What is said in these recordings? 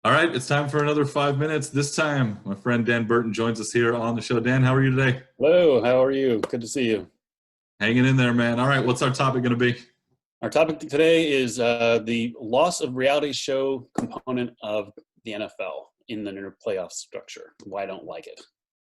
All right, it's time for another 5 minutes. This time, my friend Dan Bertin joins us here on the show. Dan, how are you today? Hello, how are you? Good to see you. Hanging in there, man. All right, what's our topic going to be? Our topic today is the loss of reality show component of the NFL in the new playoff structure. Why I don't like it.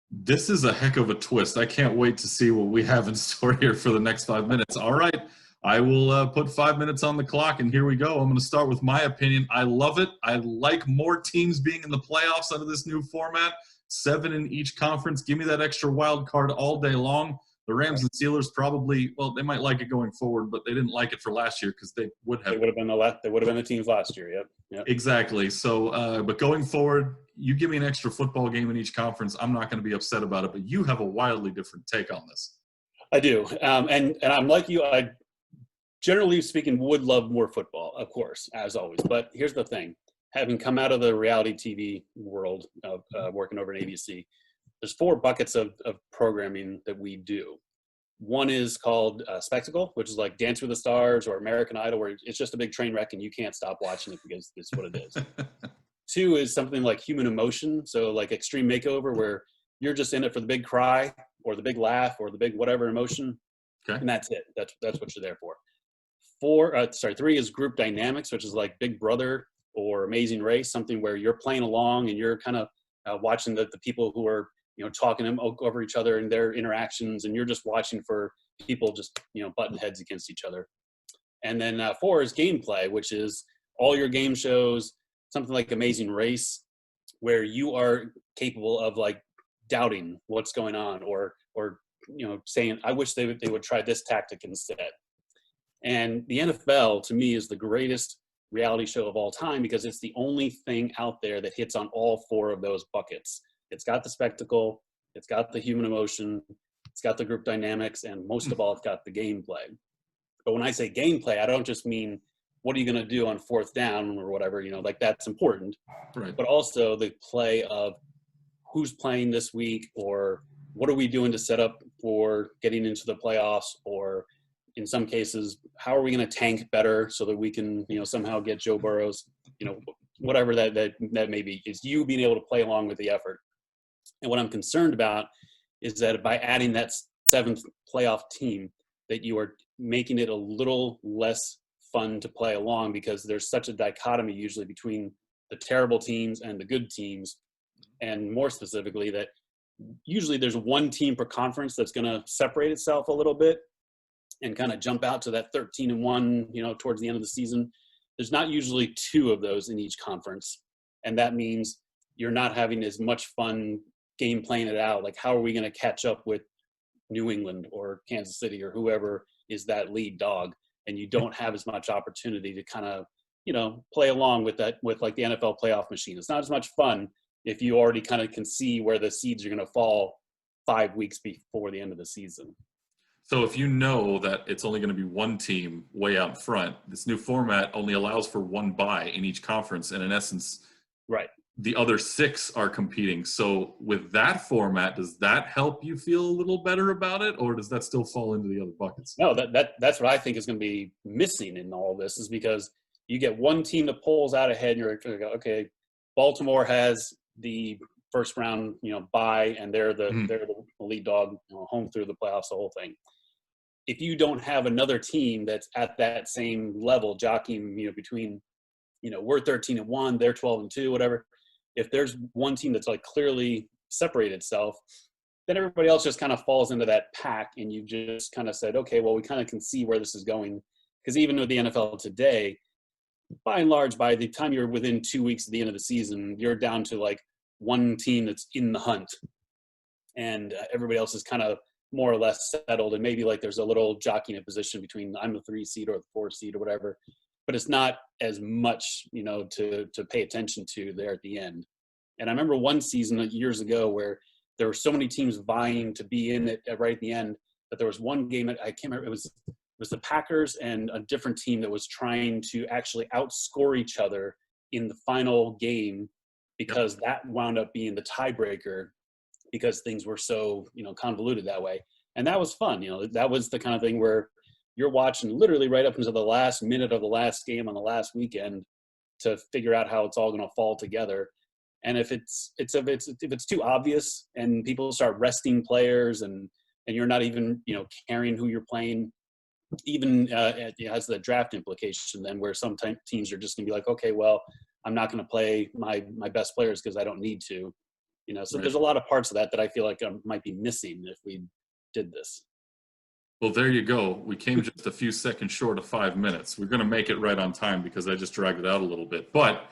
This is a heck of a twist. I can't wait to see what we have in store here for the next 5 minutes. All right, I will put 5 minutes on the clock, and here we go. I'm going to start with my opinion. I love it. I like more teams being in the playoffs under this new format. 7 in each conference. Give me that extra wild card all day long. The Rams and Steelers probably, well, they might like it going forward, but they didn't like it for last year because they would have. They would have been the teams last year. Yep. Exactly. So, but going forward, you give me an extra football game in each conference. I'm not going to be upset about it, but you have a wildly different take on this. I do, and I'm like you. I generally speaking would love more football, of course, as always. But here's the thing: having come out of the reality TV world of working over in ABC, there's 4 buckets of programming that we do. One is called Spectacle, which is like Dance with the Stars or American Idol, where it's just a big train wreck and you can't stop watching it because it's what it is. 2 is something like Human Emotion, so like Extreme Makeover, where you're just in it for the big cry or the big laugh or the big whatever emotion, Okay. and that's it. That's what you're there for. 3 is Group Dynamics, which is like Big Brother or Amazing Race, something where you're playing along and you're kind of watching the people who are talking over each other and their interactions, and you're just watching for people just butting heads against each other. And then 4 is Gameplay, which is all your game shows, something like Amazing Race, where you are capable of like doubting what's going on or saying, I wish they would try this tactic instead. And the NFL, to me, is the greatest reality show of all time because it's the only thing out there that hits on all 4 of those buckets. It's got the spectacle, it's got the human emotion, it's got the group dynamics, and most of all, it's got the gameplay. But when I say gameplay, I don't just mean what are you going to do on 4th down or whatever, like that's important. Right. But also the play of who's playing this week, or what are we doing to set up for getting into the playoffs, or in some cases, how are we going to tank better so that we can, somehow get Joe Burrow's, whatever that may be. Is you being able to play along with the effort. And what I'm concerned about is that by adding that 7th playoff team, that you are making it a little less fun to play along because there's such a dichotomy usually between the terrible teams and the good teams. And more specifically, that usually there's one team per conference that's going to separate itself a little bit and kind of jump out to that 13-1, towards the end of the season. There's not usually 2 of those in each conference. And that means you're not having as much fun game playing it out. Like, how are we going to catch up with New England or Kansas City or whoever is that lead dog? And you don't have as much opportunity to kind of, play along with that, with like the NFL playoff machine. It's not as much fun if you already kind of can see where the seeds are going to fall 5 weeks before the end of the season. So if you know that it's only going to be one team way out front, this new format only allows for 1 bye in each conference. And in essence, right, the other 6 are competing. So with that format, does that help you feel a little better about it, or does that still fall into the other buckets? No, that's what I think is going to be missing in all this, is because you get one team that pulls out ahead and you're going to go, okay, Baltimore has the first round, bye, and they're the lead dog, home through the playoffs, the whole thing. If you don't have another team that's at that same level jockeying, between, we're 13-1, they're 12-2, whatever. If there's one team that's like clearly separated itself, then everybody else just kind of falls into that pack, and you just kind of said, okay, well, we kind of can see where this is going. Because even with the NFL today, by and large, by the time you're within 2 weeks of the end of the season, you're down to like one team that's in the hunt, and everybody else is kind of more or less settled. And maybe like there's a little jockeying in position between I'm the 3 seed or the 4 seed or whatever. But it's not as much, to pay attention to there at the end. And I remember one season years ago where there were so many teams vying to be in it right at the end that there was one game, I can't remember, it was the Packers and a different team that was trying to actually outscore each other in the final game, because that wound up being the tiebreaker because things were so, convoluted that way. And that was fun. That was the kind of thing where you're watching literally right up until the last minute of the last game on the last weekend, to figure out how it's all going to fall together. And if it's too obvious and people start resting players and you're not even, caring who you're playing, even it has the draft implication then where some teams are just going to be like, okay, well, I'm not going to play my best players because I don't need to, so Right. there's a lot of parts of that I feel like might be missing if we did this. Well, there you go. We came just a few seconds short of 5 minutes. We're going to make it right on time because I just dragged it out a little bit. But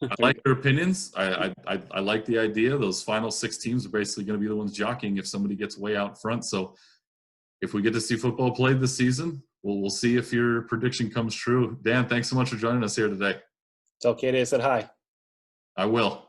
I like your opinions. I like the idea. Those final 6 teams are basically going to be the ones jockeying if somebody gets way out front. So if we get to see football played this season, we'll see if your prediction comes true. Dan, thanks so much for joining us here today. Tell Katie I said hi. I will.